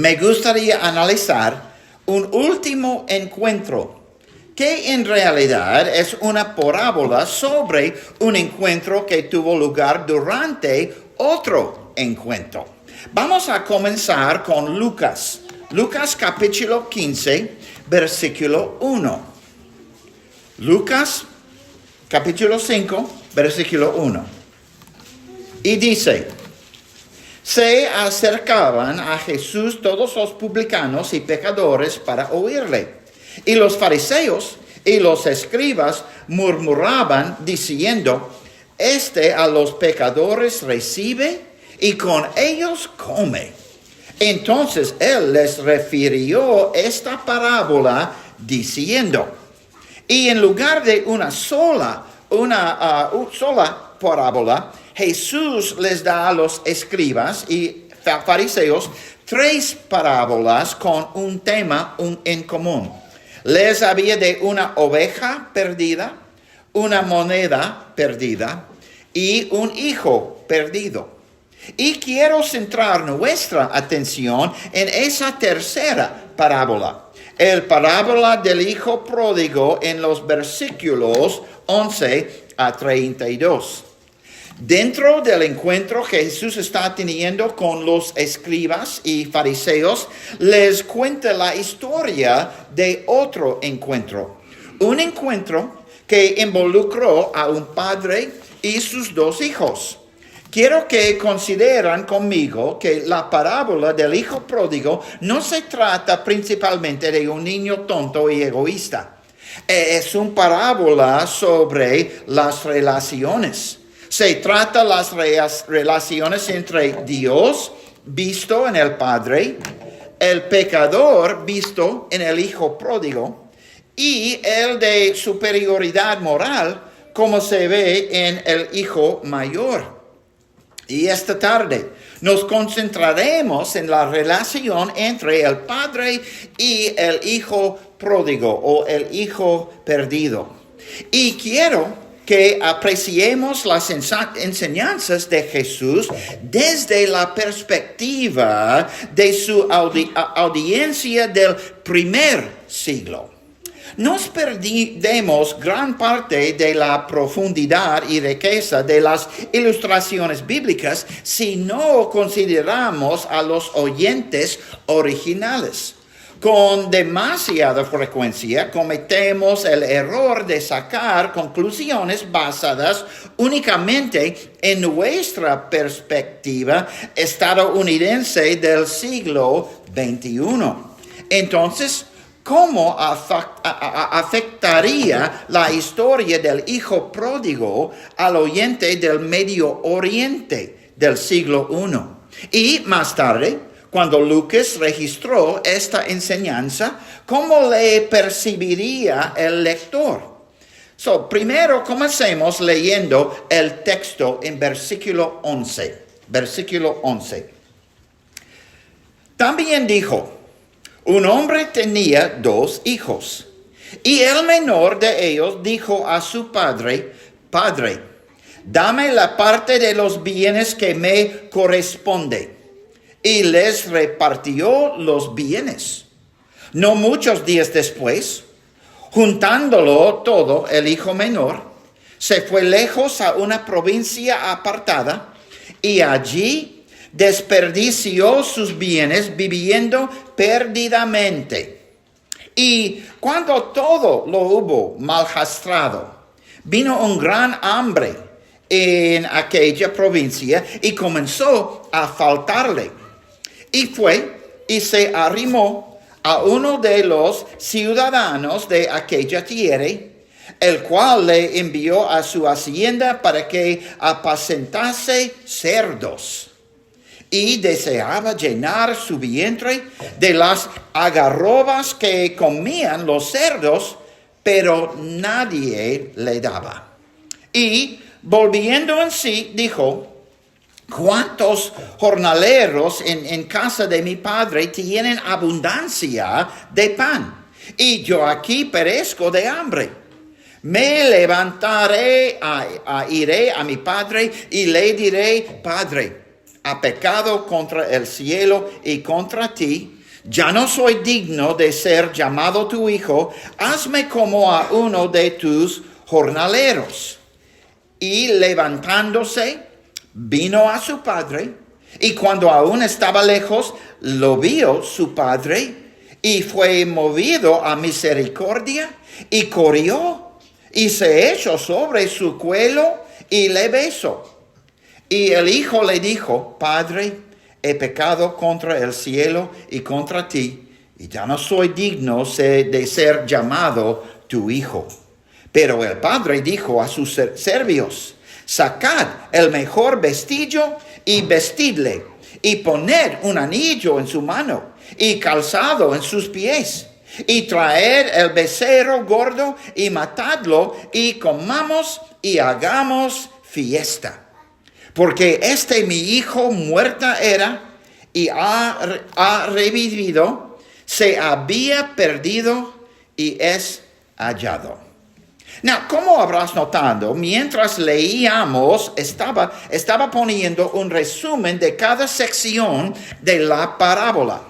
Me gustaría analizar un último encuentro, que en realidad es una parábola sobre un encuentro que tuvo lugar durante otro encuentro. Vamos a comenzar con Lucas. Lucas capítulo 15, versículo 1. Lucas capítulo 5, versículo 1. Y dice: se acercaban a Jesús todos los publicanos y pecadores para oírle. Y los fariseos y los escribas murmuraban diciendo: este a los pecadores recibe y con ellos come. Entonces él les refirió esta parábola diciendo, y en lugar de una sola parábola, Jesús les da a los escribas y fariseos 3 parábolas con un tema en común. Les había de una oveja perdida, una moneda perdida y un hijo perdido. Y quiero centrar nuestra atención en esa tercera parábola, el parábola del hijo pródigo en los versículos 11 a 32. Dentro del encuentro que Jesús está teniendo con los escribas y fariseos, les cuenta la historia de otro encuentro. Un encuentro que involucró a un padre y sus 2 hijos. Quiero que consideren conmigo que la parábola del hijo pródigo no se trata principalmente de un niño tonto y egoísta. Es una parábola sobre las relaciones. Se trata de las relaciones entre Dios, visto en el Padre, el pecador, visto en el Hijo pródigo, y el de superioridad moral, como se ve en el Hijo mayor. Y esta tarde nos concentraremos en la relación entre el Padre y el Hijo pródigo o el Hijo perdido. Y quiero que apreciemos las enseñanzas de Jesús desde la perspectiva de su audiencia del primer siglo. Nos perdemos gran parte de la profundidad y riqueza de las ilustraciones bíblicas si no consideramos a los oyentes originales. Con demasiada frecuencia cometemos el error de sacar conclusiones basadas únicamente en nuestra perspectiva estadounidense del siglo XXI. Entonces, ¿cómo afectaría la historia del hijo pródigo al oyente del Medio Oriente del siglo I? Y más tarde, cuando Lucas registró esta enseñanza, ¿cómo le percibiría el lector? Primero comencemos leyendo el texto en versículo 11. Versículo 11. También dijo: un hombre tenía 2 hijos, y el menor de ellos dijo a su padre: Padre, dame la parte de los bienes que me corresponde. Y les repartió los bienes. No muchos días después, juntándolo todo, el hijo menor se fue lejos a una provincia apartada y allí desperdició sus bienes viviendo perdidamente. Y cuando todo lo hubo malgastado, vino un gran hambre en aquella provincia y comenzó a faltarle. Y fue y se arrimó a uno de los ciudadanos de aquella tierra, el cual le envió a su hacienda para que apacentase cerdos. Y deseaba llenar su vientre de las algarrobas que comían los cerdos, pero nadie le daba. Y volviendo en sí, dijo: ¿cuántos jornaleros en casa de mi padre tienen abundancia de pan? Y yo aquí perezco de hambre. Me levantaré, iré a mi padre y le diré: Padre, ha pecado contra el cielo y contra ti. Ya no soy digno de ser llamado tu hijo. Hazme como a uno de tus jornaleros. Y levantándose, vino a su padre. Y cuando aún estaba lejos, lo vio su padre. Y fue movido a misericordia. Y corrió. Y se echó sobre su cuello y le besó. Y el hijo le dijo: Padre, he pecado contra el cielo y contra ti, y ya no soy digno de ser llamado tu hijo. Pero el padre dijo a sus servios: Sacad el mejor vestido y vestidle, y poned un anillo en su mano y calzado en sus pies. Y traed el becerro gordo y matadlo, y comamos y hagamos fiesta. Porque mi hijo muerta era y ha revivido, se había perdido y es hallado. Now, como habrás notado, mientras leíamos, estaba poniendo un resumen de cada sección de la parábola.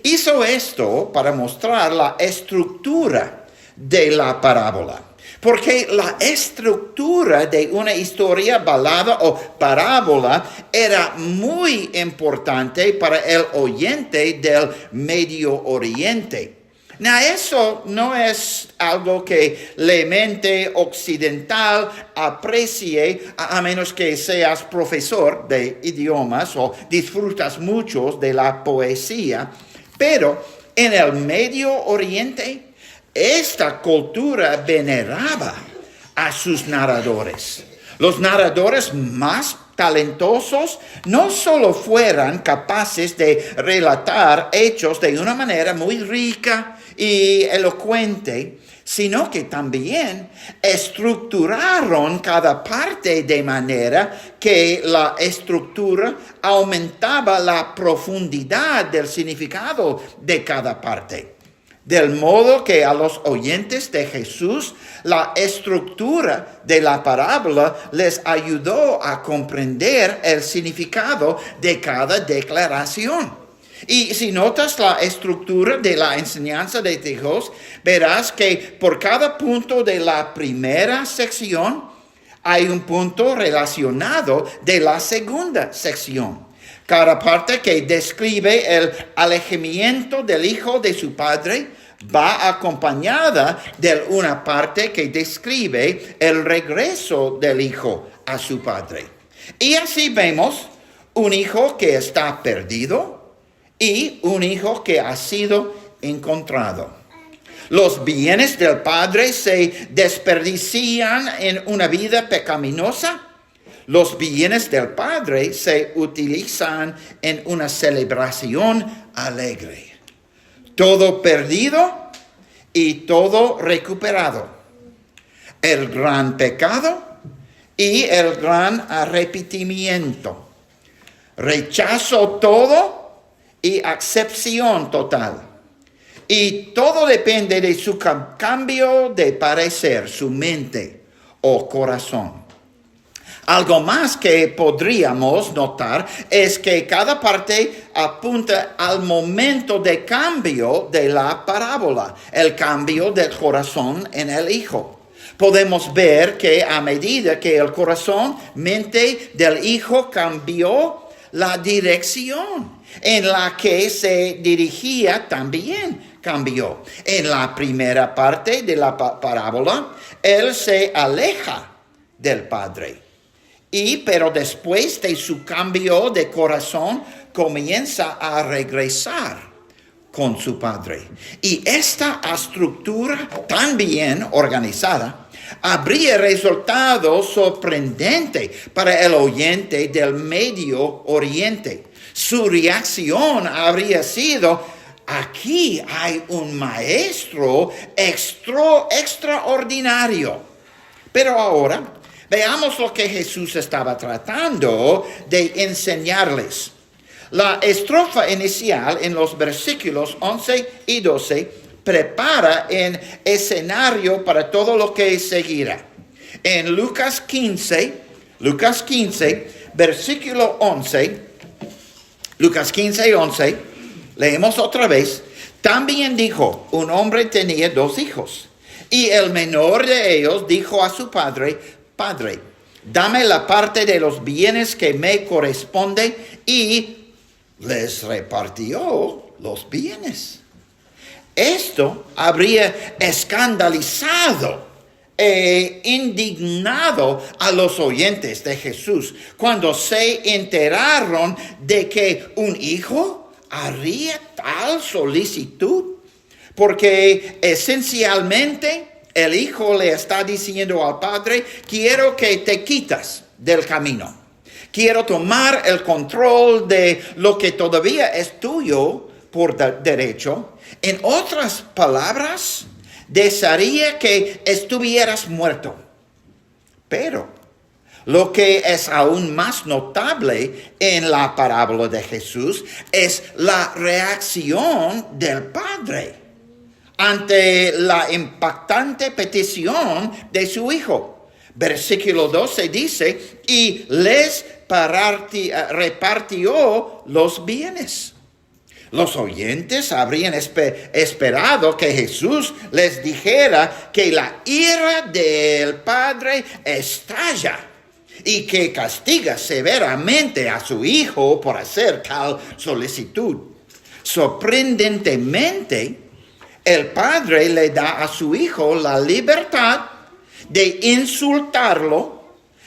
Hizo esto para mostrar la estructura de la parábola. Porque la estructura de una historia, balada o parábola era muy importante para el oyente del Medio Oriente. Now, eso no es algo que la mente occidental aprecie, a menos que seas profesor de idiomas o disfrutas mucho de la poesía. Pero en el Medio Oriente, esta cultura veneraba a sus narradores. Los narradores más talentosos no solo fueran capaces de relatar hechos de una manera muy rica y elocuente, sino que también estructuraron cada parte de manera que la estructura aumentaba la profundidad del significado de cada parte. Del modo que a los oyentes de Jesús, la estructura de la parábola les ayudó a comprender el significado de cada declaración. Y si notas la estructura de la enseñanza de Dios, verás que por cada punto de la primera sección hay un punto relacionado de la segunda sección. Cada parte que describe el alejamiento del hijo de su padre va acompañada de una parte que describe el regreso del hijo a su padre. Y así vemos un hijo que está perdido y un hijo que ha sido encontrado. Los bienes del padre se desperdician en una vida pecaminosa. Los bienes del padre se utilizan en una celebración alegre. Todo perdido y todo recuperado. El gran pecado y el gran arrepentimiento. Rechazo todo y acepción total. Y todo depende de su cambio de parecer, su mente o corazón. Algo más que podríamos notar es que cada parte apunta al momento de cambio de la parábola, el cambio del corazón en el hijo. Podemos ver que a medida que el corazón, mente del hijo cambió, la dirección en la que se dirigía también cambió. En la primera parte de la parábola, él se aleja del padre. Pero después de su cambio de corazón, comienza a regresar con su padre. Y esta estructura tan bien organizada habría resultado sorprendente para el oyente del Medio Oriente. Su reacción habría sido: aquí hay un maestro extraordinario. Pero ahora veamos lo que Jesús estaba tratando de enseñarles. La estrofa inicial en los versículos 11 y 12 prepara el escenario para todo lo que seguirá. En Lucas 15, versículo 11, Lucas 15:11, leemos otra vez. También dijo, un hombre tenía 2 hijos. Y el menor de ellos dijo a su padre, Padre, dame la parte de los bienes que me corresponde, y les repartió los bienes. Esto habría escandalizado e indignado a los oyentes de Jesús cuando se enteraron de que un hijo haría tal solicitud, porque esencialmente el hijo le está diciendo al padre, quiero que te quitas del camino, quiero tomar el control de lo que todavía es tuyo por derecho. En otras palabras, desearía que estuvieras muerto. Pero lo que es aún más notable en la parábola de Jesús es la reacción del padre ante la impactante petición de su hijo. Versículo 12 dice, y les repartió los bienes. Los oyentes habrían esperado que Jesús les dijera que la ira del Padre estalla y que castiga severamente a su hijo por hacer tal solicitud. Sorprendentemente, el Padre le da a su hijo la libertad de insultarlo,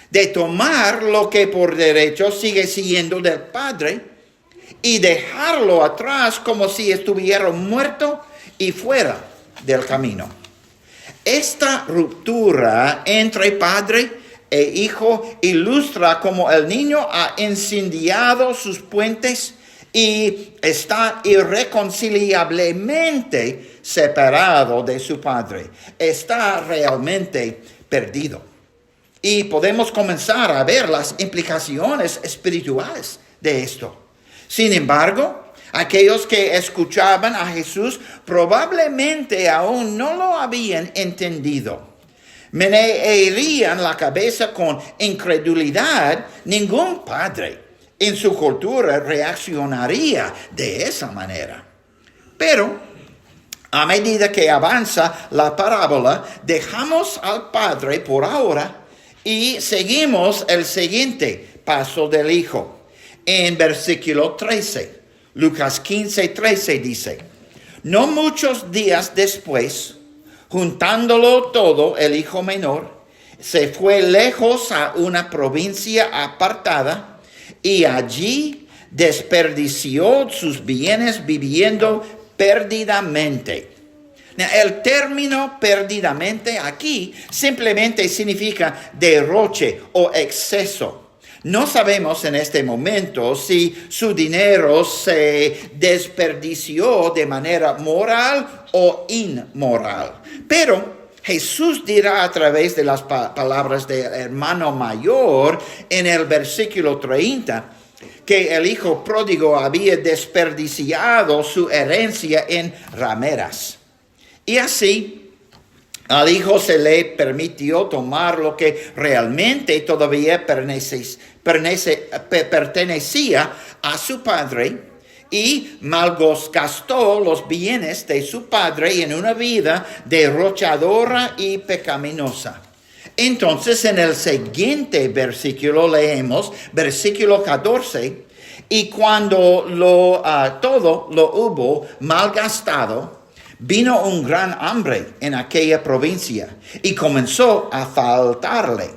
de tomar lo que por derecho sigue siendo del Padre, y dejarlo atrás como si estuviera muerto y fuera del camino. Esta ruptura entre padre e hijo ilustra cómo el niño ha incendiado sus puentes y está irreconciliablemente separado de su padre. Está realmente perdido. Y podemos comenzar a ver las implicaciones espirituales de esto. Sin embargo, aquellos que escuchaban a Jesús probablemente aún no lo habían entendido. Menearían la cabeza con incredulidad. Ningún padre en su cultura reaccionaría de esa manera. Pero a medida que avanza la parábola, dejamos al padre por ahora y seguimos el siguiente paso del hijo. En versículo 13, Lucas 15:13 dice, no muchos días después, juntándolo todo, el hijo menor se fue lejos a una provincia apartada y allí desperdició sus bienes viviendo perdidamente. El término perdidamente aquí simplemente significa derroche o exceso. No sabemos en este momento si su dinero se desperdició de manera moral o inmoral. Pero Jesús dirá a través de las palabras del hermano mayor en el versículo 30 que el hijo pródigo había desperdiciado su herencia en rameras. Y así, al hijo se le permitió tomar lo que realmente todavía pertenecía a su padre y malgastó los bienes de su padre en una vida derrochadora y pecaminosa. Entonces, en el siguiente versículo leemos, versículo 14, y cuando todo lo hubo malgastado, vino un gran hambre en aquella provincia y comenzó a faltarle.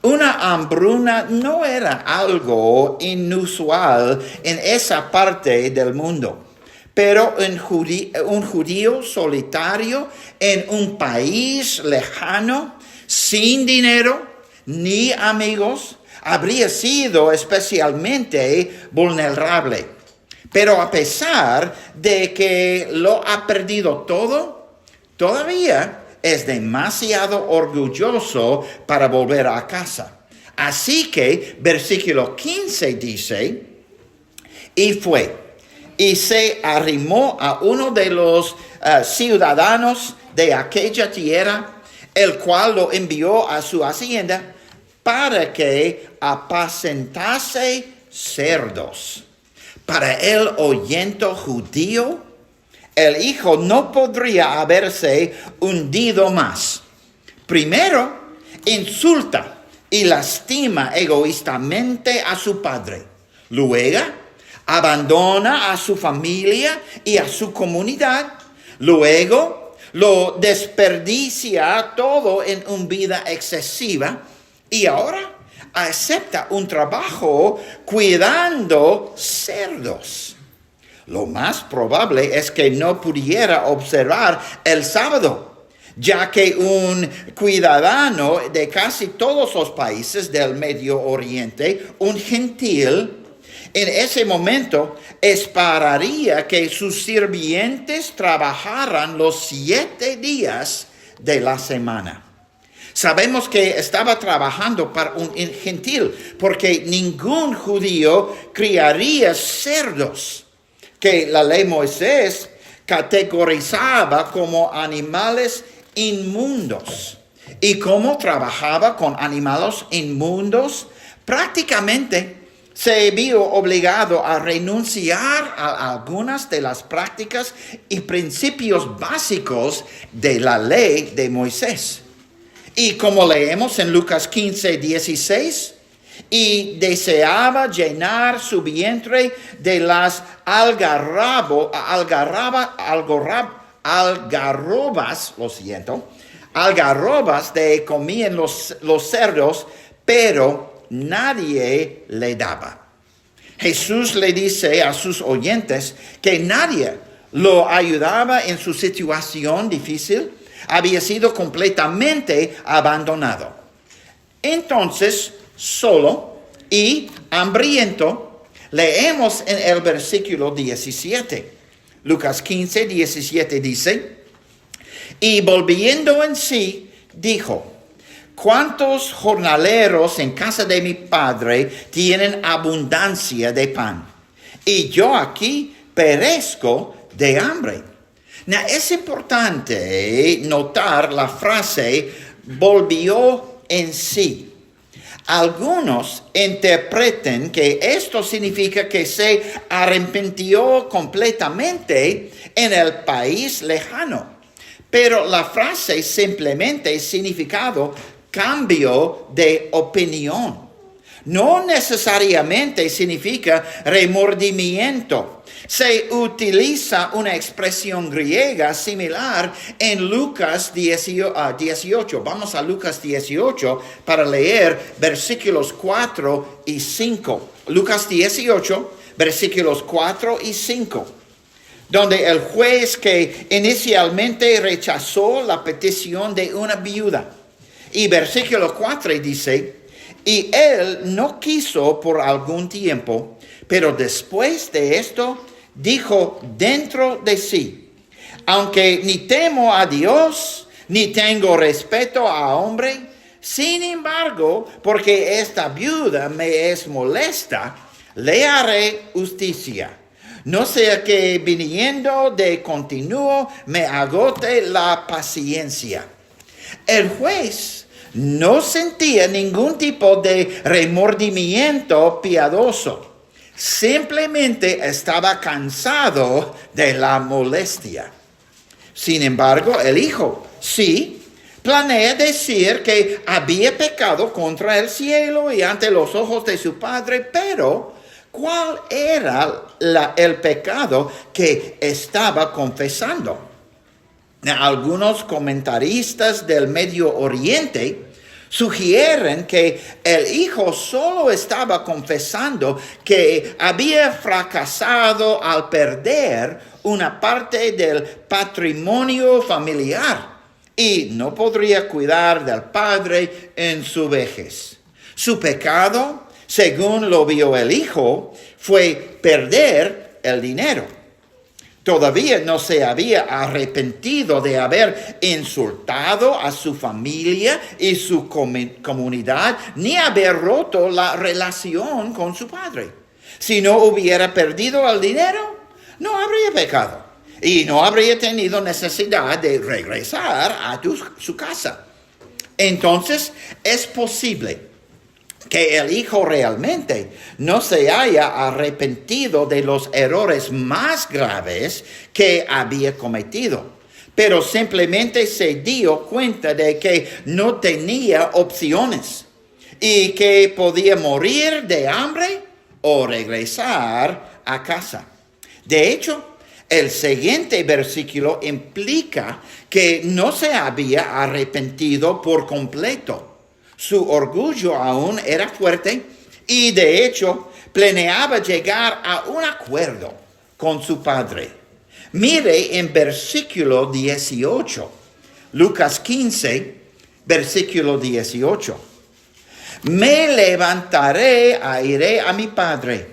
Una hambruna no era algo inusual en esa parte del mundo, pero un judío solitario en un país lejano, sin dinero ni amigos, habría sido especialmente vulnerable. Pero a pesar de que lo ha perdido todo, todavía es demasiado orgulloso para volver a casa. Así que versículo 15 dice, y fue, y se arrimó a uno de los ciudadanos de aquella tierra, el cual lo envió a su hacienda para que apacentase cerdos. Para el oyente judío, el hijo no podría haberse hundido más. Primero, insulta y lastima egoístamente a su padre. Luego, abandona a su familia y a su comunidad. Luego, lo desperdicia todo en una vida excesiva. Y ahora acepta un trabajo cuidando cerdos. Lo más probable es que no pudiera observar el sábado, ya que un ciudadano de casi todos los países del Medio Oriente, un gentil, en ese momento esperaría que sus sirvientes trabajaran los 7 días de la semana. Sabemos que estaba trabajando para un gentil, porque ningún judío criaría cerdos, que la ley Moisés categorizaba como animales inmundos. Y como trabajaba con animales inmundos, prácticamente se vio obligado a renunciar a algunas de las prácticas y principios básicos de la ley de Moisés. Y como leemos en Lucas 15, 16, y deseaba llenar su vientre de las algarrobas de comían los cerdos, pero nadie le daba. Jesús le dice a sus oyentes que nadie lo ayudaba en su situación difícil. Había sido completamente abandonado. Entonces, solo y hambriento, leemos en el versículo 17. Lucas 15, 17 dice, y volviendo en sí, dijo, ¿cuántos jornaleros en casa de mi padre tienen abundancia de pan? Y yo aquí perezco de hambre. Now, es importante notar la frase volvió en sí. Algunos interpretan que esto significa que se arrepintió completamente en el país lejano. Pero la frase simplemente significado cambio de opinión. No necesariamente significa remordimiento. Se utiliza una expresión griega similar en Lucas 18. Vamos a Lucas 18 para leer versículos 4 y 5. Lucas 18, versículos 4 y 5. Donde el juez que inicialmente rechazó la petición de una viuda. Y versículo 4 dice, y él no quiso por algún tiempo, pero después de esto dijo dentro de sí, aunque ni temo a Dios, ni tengo respeto a hombre, sin embargo, porque esta viuda me es molesta, le haré justicia. No sea que viniendo de continuo me agote la paciencia. El juez no sentía ningún tipo de remordimiento piadoso. Simplemente estaba cansado de la molestia. Sin embargo, el hijo, sí, planea decir que había pecado contra el cielo y ante los ojos de su padre, pero ¿cuál era el pecado que estaba confesando? Algunos comentaristas del Medio Oriente sugieren que el hijo solo estaba confesando que había fracasado al perder una parte del patrimonio familiar y no podría cuidar del padre en su vejez. Su pecado, según lo vio el hijo, fue perder el dinero. Todavía no se había arrepentido de haber insultado a su familia y su comunidad, ni haber roto la relación con su padre. Si no hubiera perdido el dinero, no habría pecado y no habría tenido necesidad de regresar a su casa. Entonces, es posible que el hijo realmente no se haya arrepentido de los errores más graves que había cometido, pero simplemente se dio cuenta de que no tenía opciones y que podía morir de hambre o regresar a casa. De hecho, el siguiente versículo implica que no se había arrepentido por completo. Su orgullo aún era fuerte y de hecho planeaba llegar a un acuerdo con su padre. Mire en versículo 18, Lucas 15, versículo 18. Me levantaré e iré a mi padre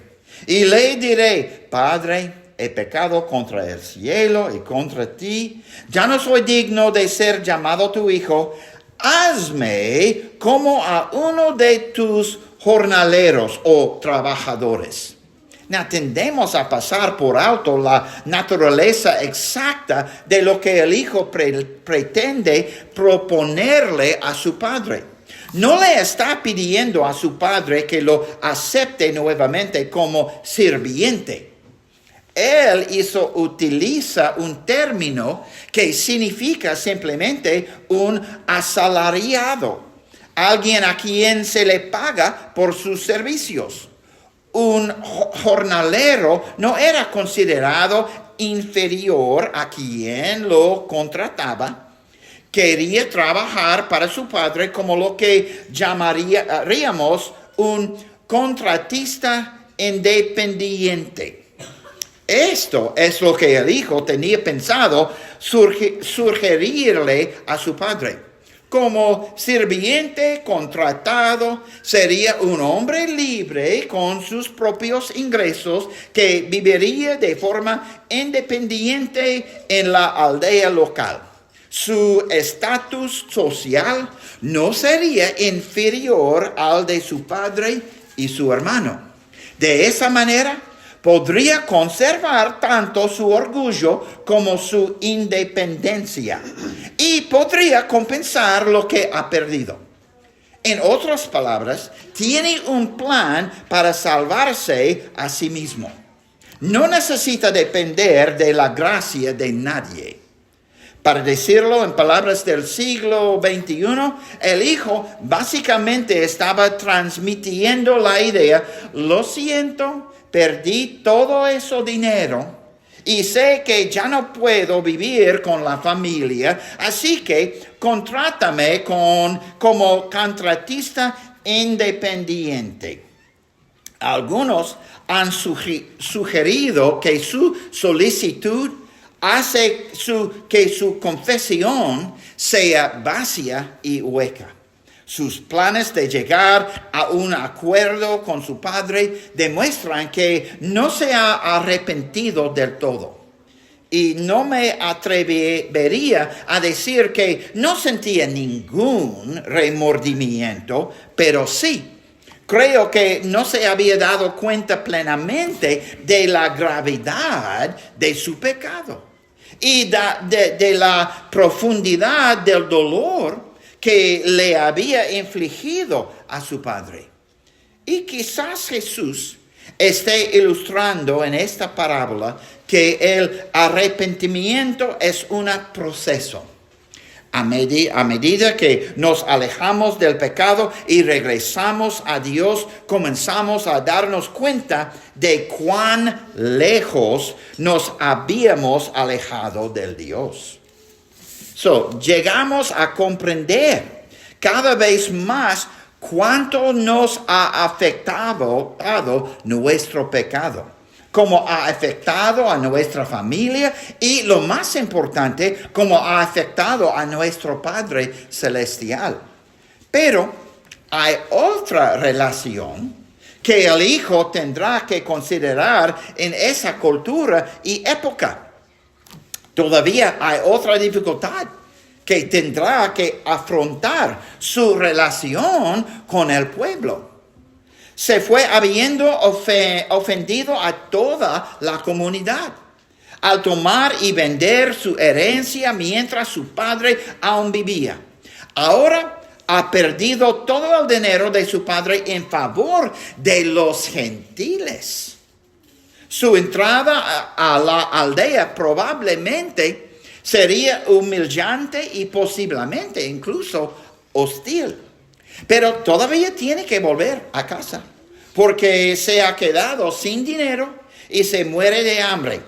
y le diré: Padre, he pecado contra el cielo y contra ti. Ya no soy digno de ser llamado tu hijo. Hazme como a uno de tus jornaleros o trabajadores. Tendemos a pasar por alto la naturaleza exacta de lo que el hijo pretende proponerle a su padre. No le está pidiendo a su padre que lo acepte nuevamente como sirviente. Él utiliza un término que significa simplemente un asalariado, alguien a quien se le paga por sus servicios. Un jornalero no era considerado inferior a quien lo contrataba. Quería trabajar para su padre como lo que llamaríamos un contratista independiente. Esto es lo que el hijo tenía pensado sugerirle a su padre. Como sirviente contratado, sería un hombre libre con sus propios ingresos que viviría de forma independiente en la aldea local. Su estatus social no sería inferior al de su padre y su hermano. De esa manera, podría conservar tanto su orgullo como su independencia y podría compensar lo que ha perdido. En otras palabras, tiene un plan para salvarse a sí mismo. No necesita depender de la gracia de nadie. Para decirlo en palabras del siglo XXI, el hijo básicamente estaba transmitiendo la idea: lo siento, perdí todo ese dinero y sé que ya no puedo vivir con la familia, así que contrátame como contratista independiente. Algunos han sugerido que su solicitud hace que su confesión sea vacía y hueca. Sus planes de llegar a un acuerdo con su padre demuestran que no se ha arrepentido del todo. Y no me atrevería a decir que no sentía ningún remordimiento, pero sí, creo que no se había dado cuenta plenamente de la gravedad de su pecado y de la profundidad del dolor que le había infligido a su padre. Y quizás Jesús esté ilustrando en esta parábola que el arrepentimiento es un proceso. A medida que nos alejamos del pecado y regresamos a Dios, comenzamos a darnos cuenta de cuán lejos nos habíamos alejado del Dios. Llegamos a comprender cada vez más cuánto nos ha afectado nuestro pecado, cómo ha afectado a nuestra familia y, lo más importante, cómo ha afectado a nuestro Padre Celestial. Pero hay otra relación que el Hijo tendrá que considerar en esa cultura y época. Todavía hay otra dificultad que tendrá que afrontar: su relación con el pueblo. Se fue habiendo ofendido a toda la comunidad al tomar y vender su herencia mientras su padre aún vivía. Ahora ha perdido todo el dinero de su padre en favor de los gentiles. Su entrada a la aldea probablemente sería humillante y posiblemente incluso hostil. Pero todavía tiene que volver a casa porque se ha quedado sin dinero y se muere de hambre.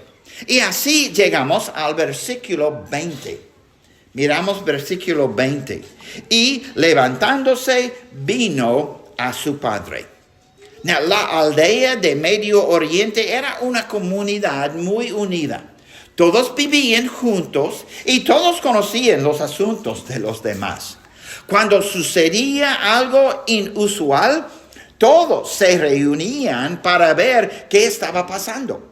Y así llegamos al versículo 20. Miramos versículo 20. Y levantándose vino a su padre. La aldea de Medio Oriente era una comunidad muy unida. Todos vivían juntos y todos conocían los asuntos de los demás. Cuando sucedía algo inusual, todos se reunían para ver qué estaba pasando.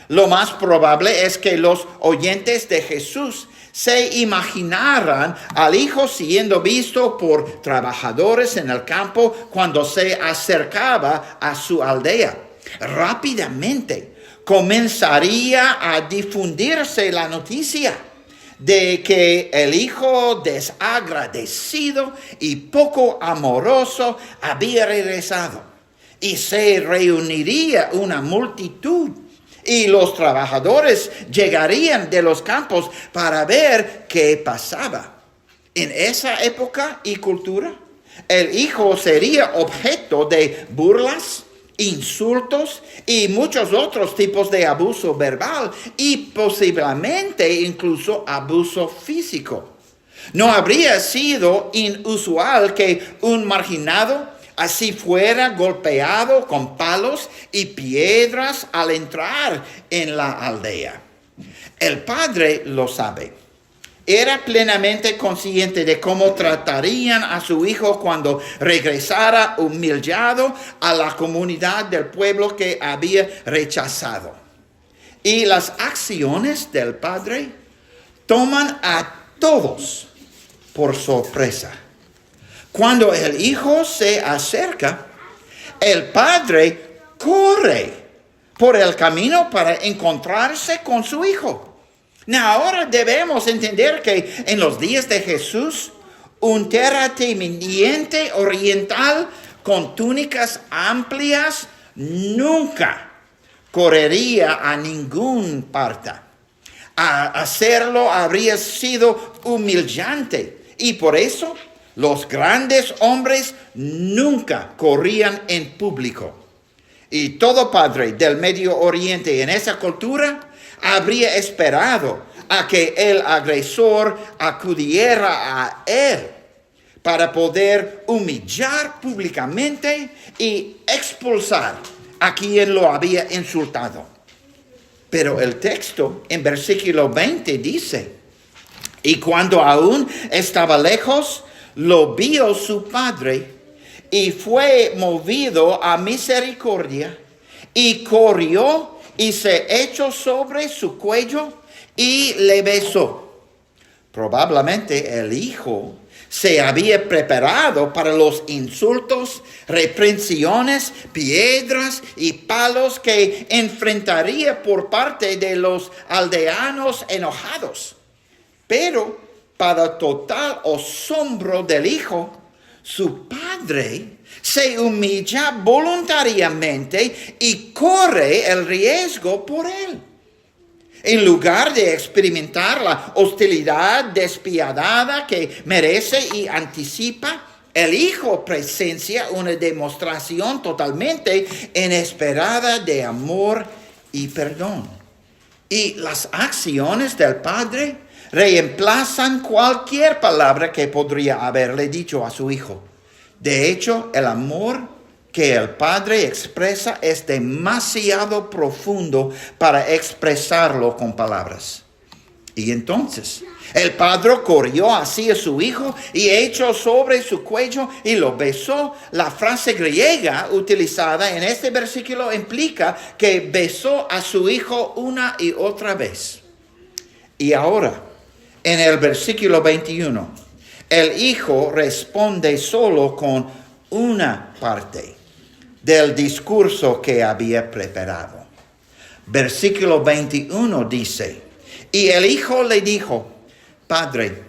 Lo más probable es que los oyentes de Jesús se imaginaran al Hijo siendo visto por trabajadores en el campo cuando se acercaba a su aldea. Rápidamente comenzaría a difundirse la noticia de que el hijo desagradecido y poco amoroso había regresado. Y se reuniría una multitud. Y los trabajadores llegarían de los campos para ver qué pasaba. En esa época y cultura, el hijo sería objeto de burlas, insultos y muchos otros tipos de abuso verbal y posiblemente incluso abuso físico. No habría sido inusual que un marginado así fuera golpeado con palos y piedras al entrar en la aldea. El padre lo sabe. Era plenamente consciente de cómo tratarían a su hijo cuando regresara humillado a la comunidad del pueblo que había rechazado. Y las acciones del padre toman a todos por sorpresa. Cuando el hijo se acerca, el padre corre por el camino para encontrarse con su hijo. Ahora debemos entender que en los días de Jesús, un terrateniente oriental con túnicas amplias nunca correría a ningún parte. Hacerlo habría sido humillante y por eso los grandes hombres nunca corrían en público. Y todo padre del Medio Oriente en esa cultura habría esperado a que el agresor acudiera a él para poder humillar públicamente y expulsar a quien lo había insultado. Pero el texto en versículo 20 dice, y cuando aún estaba lejos, lo vio su padre y fue movido a misericordia y corrió y se echó sobre su cuello y le besó. Probablemente el hijo se había preparado para los insultos, reprensiones, piedras y palos que enfrentaría por parte de los aldeanos enojados. Pero para total asombro del hijo, su padre se humilla voluntariamente y corre el riesgo por él. En lugar de experimentar la hostilidad despiadada que merece y anticipa, el hijo presencia una demostración totalmente inesperada de amor y perdón. Y las acciones del padre reemplazan cualquier palabra que podría haberle dicho a su hijo. De hecho, el amor que el padre expresa es demasiado profundo para expresarlo con palabras. Y entonces, el padre corrió hacia su hijo y echó sobre su cuello y lo besó. La frase griega utilizada en este versículo implica que besó a su hijo una y otra vez. Y ahora, en el versículo 21, el hijo responde solo con una parte del discurso que había preparado. Versículo 21 dice, y el hijo le dijo, Padre,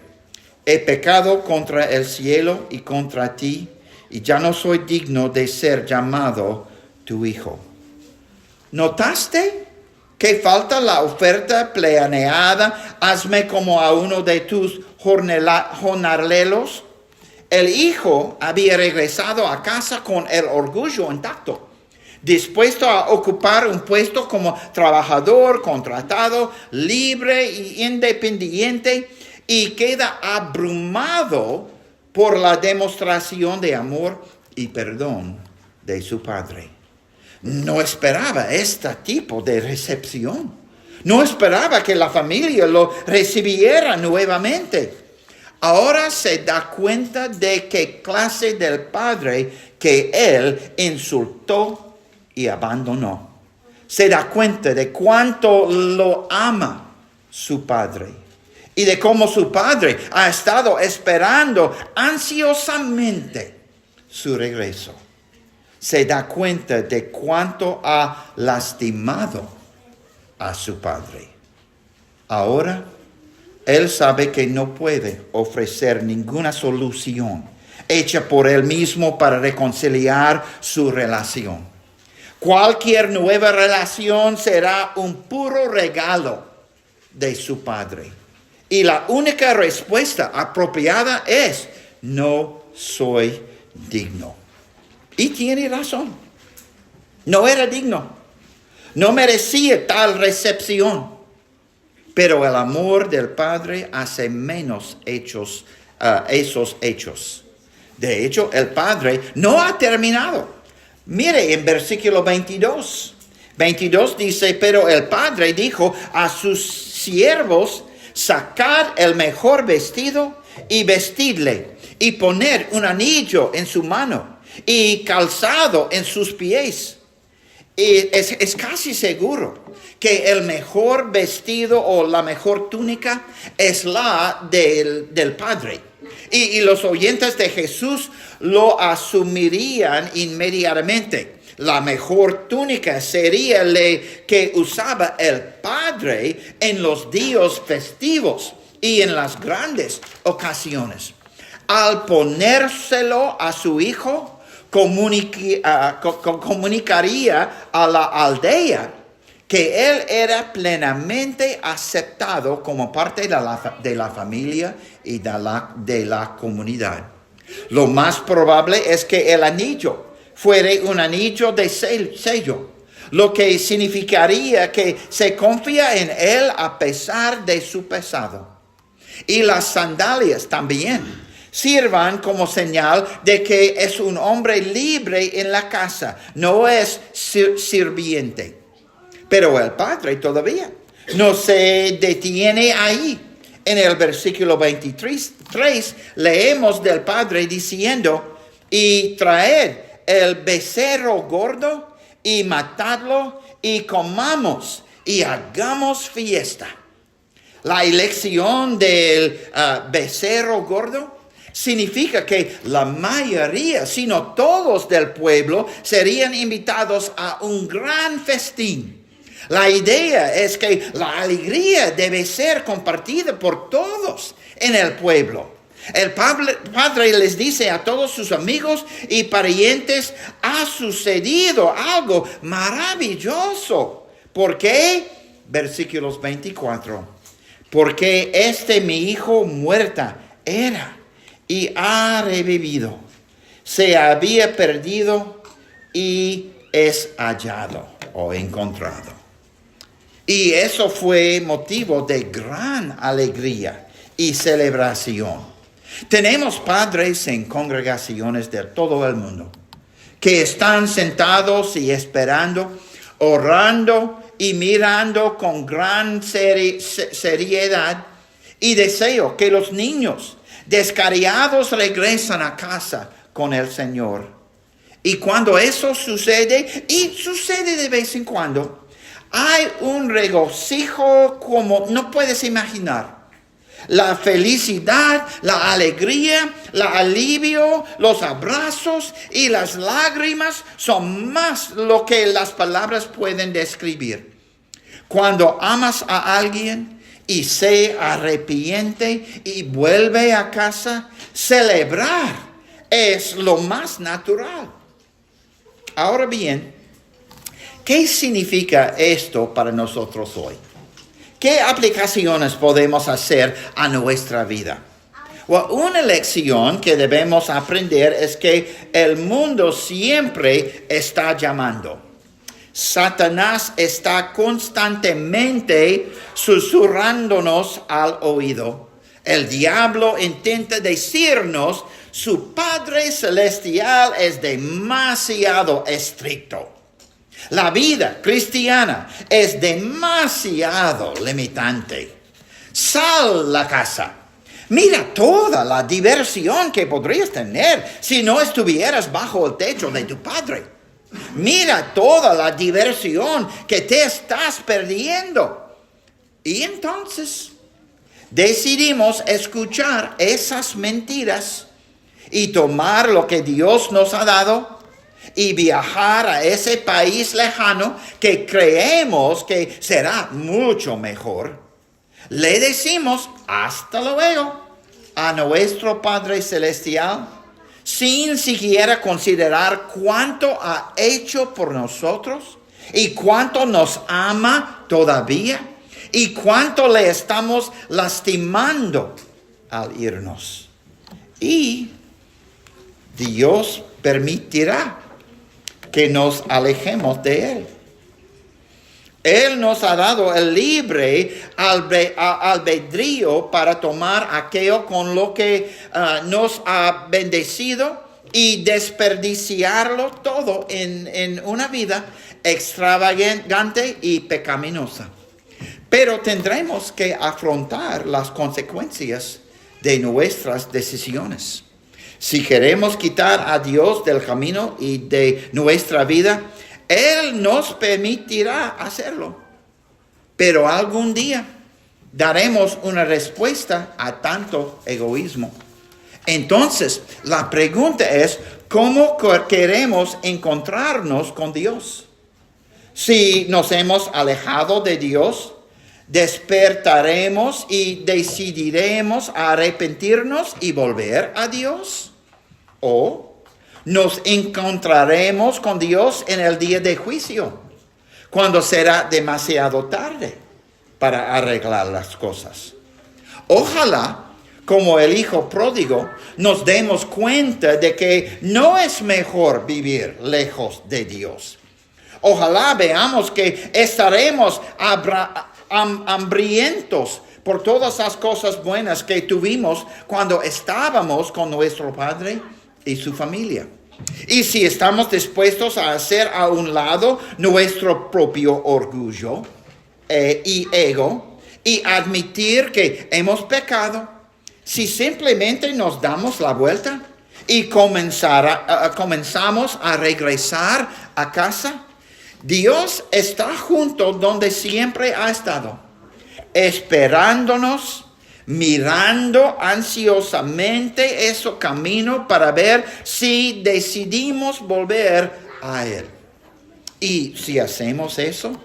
he pecado contra el cielo y contra ti, y ya no soy digno de ser llamado tu hijo. ¿Notaste que falta la oferta planeada? Hazme como a uno de tus jornaleros. El hijo había regresado a casa con el orgullo intacto, dispuesto a ocupar un puesto como trabajador, contratado, libre e independiente, y queda abrumado por la demostración de amor y perdón de su padre. No esperaba este tipo de recepción. No esperaba que la familia lo recibiera nuevamente. Ahora se da cuenta de qué clase del padre que él insultó y abandonó. Se da cuenta de cuánto lo ama su padre y de cómo su padre ha estado esperando ansiosamente su regreso. Se da cuenta de cuánto ha lastimado a su padre. Ahora, él sabe que no puede ofrecer ninguna solución hecha por él mismo para reconciliar su relación. Cualquier nueva relación será un puro regalo de su padre. Y la única respuesta apropiada es: no soy digno. Y tiene razón. No era digno. No merecía tal recepción. Pero el amor del Padre hace menos esos hechos. De hecho, el Padre no ha terminado. Mire en versículo 22. 22 dice: pero el Padre dijo a sus siervos: sacad el mejor vestido y vestidle, y poner un anillo en su mano y calzado en sus pies. Y es casi seguro que el mejor vestido o la mejor túnica es la del Padre. Y los oyentes de Jesús lo asumirían inmediatamente. La mejor túnica sería la que usaba el Padre en los días festivos y en las grandes ocasiones. Al ponérselo a su hijo, comunicaría a la aldea que él era plenamente aceptado como parte de la familia y de la comunidad. Lo más probable es que el anillo fuera un anillo de sello, lo que significaría que se confía en él a pesar de su pasado. Y las sandalias también sirvan como señal de que es un hombre libre en la casa, no es sirviente. Pero el Padre todavía no se detiene ahí. En el versículo 23 leemos del Padre diciendo: y traed el becerro gordo y matadlo y comamos y hagamos fiesta. La elección del becerro gordo significa que la mayoría, si no todos del pueblo, serían invitados a un gran festín. La idea es que la alegría debe ser compartida por todos en el pueblo. El padre les dice a todos sus amigos y parientes: ha sucedido algo maravilloso. ¿Por qué? Versículos 24. Porque mi hijo muerta era y ha revivido. Se había perdido y es hallado o encontrado. Y eso fue motivo de gran alegría y celebración. Tenemos padres en congregaciones de todo el mundo que están sentados y esperando, orando y mirando con gran seriedad y deseo que los niños descarriados regresan a casa con el Señor. Y cuando eso sucede, y sucede de vez en cuando, hay un regocijo como no puedes imaginar. La felicidad, la alegría, el alivio, los abrazos y las lágrimas son más lo que las palabras pueden describir. Cuando amas a alguien y se arrepiente y vuelve a casa, celebrar es lo más natural. Ahora bien, ¿qué significa esto para nosotros hoy? ¿Qué aplicaciones podemos hacer a nuestra vida? Well, una lección que debemos aprender es que el mundo siempre está llamando. Satanás está constantemente susurrándonos al oído. El diablo intenta decirnos: su Padre Celestial es demasiado estricto. La vida cristiana es demasiado limitante. Sal de la casa. Mira toda la diversión que podrías tener si no estuvieras bajo el techo de tu Padre. Mira toda la diversión que te estás perdiendo. Y entonces decidimos escuchar esas mentiras y tomar lo que Dios nos ha dado y viajar a ese país lejano que creemos que será mucho mejor. Le decimos hasta luego a nuestro Padre Celestial sin siquiera considerar cuánto ha hecho por nosotros y cuánto nos ama todavía y cuánto le estamos lastimando al irnos. Y Dios permitirá que nos alejemos de Él. Él nos ha dado el libre albedrío para tomar aquello con lo que nos ha bendecido y desperdiciarlo todo en una vida extravagante y pecaminosa. Pero tendremos que afrontar las consecuencias de nuestras decisiones. Si queremos quitar a Dios del camino y de nuestra vida, Él nos permitirá hacerlo. Pero algún día daremos una respuesta a tanto egoísmo. Entonces, la pregunta es: ¿cómo queremos encontrarnos con Dios? Si nos hemos alejado de Dios, ¿despertaremos y decidiremos arrepentirnos y volver a Dios? ¿O nos encontraremos con Dios en el día de juicio, cuando será demasiado tarde para arreglar las cosas? Ojalá, como el hijo pródigo, nos demos cuenta de que no es mejor vivir lejos de Dios. Ojalá veamos que estaremos hambrientos por todas las cosas buenas que tuvimos cuando estábamos con nuestro Padre y su familia. Y si estamos dispuestos a hacer a un lado nuestro propio orgullo y ego y admitir que hemos pecado, si simplemente nos damos la vuelta y comenzamos a regresar a casa, Dios está junto donde siempre ha estado, esperándonos, mirando ansiosamente ese camino para ver si decidimos volver a Él. Y si hacemos eso,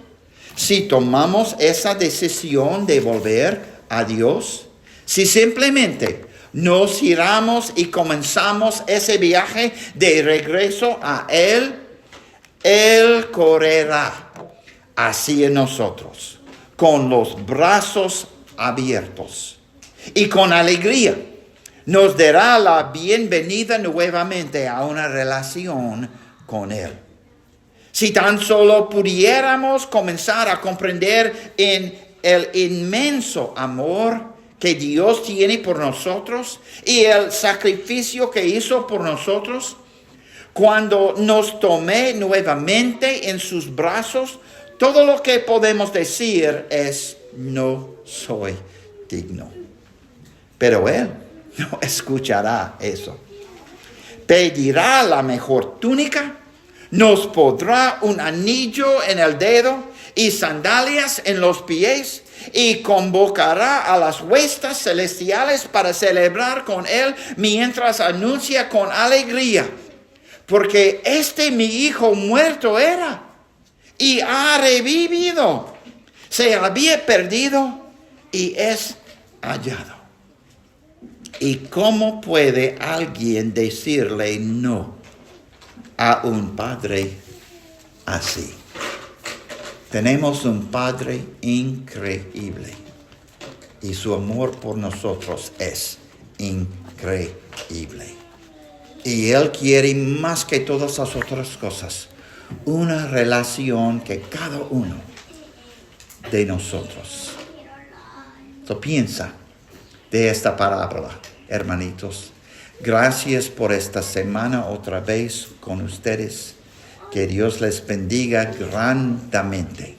si tomamos esa decisión de volver a Dios, si simplemente nos giramos y comenzamos ese viaje de regreso a Él, Él correrá hacia nosotros con los brazos abiertos. Y con alegría nos dará la bienvenida nuevamente a una relación con Él. Si tan solo pudiéramos comenzar a comprender en el inmenso amor que Dios tiene por nosotros y el sacrificio que hizo por nosotros, cuando nos tomé nuevamente en sus brazos, todo lo que podemos decir es: no soy digno. Pero Él no escuchará eso. Pedirá la mejor túnica, nos pondrá un anillo en el dedo y sandalias en los pies, y convocará a las huestes celestiales para celebrar con Él mientras anuncia con alegría: porque mi hijo muerto era y ha revivido. Se había perdido y es hallado. ¿Y cómo puede alguien decirle no a un padre así? Tenemos un Padre increíble y su amor por nosotros es increíble. Y Él quiere más que todas las otras cosas, una relación que cada uno de nosotros. Piensa de esta parábola, hermanitos. Gracias por esta semana otra vez con ustedes. Que Dios les bendiga grandemente.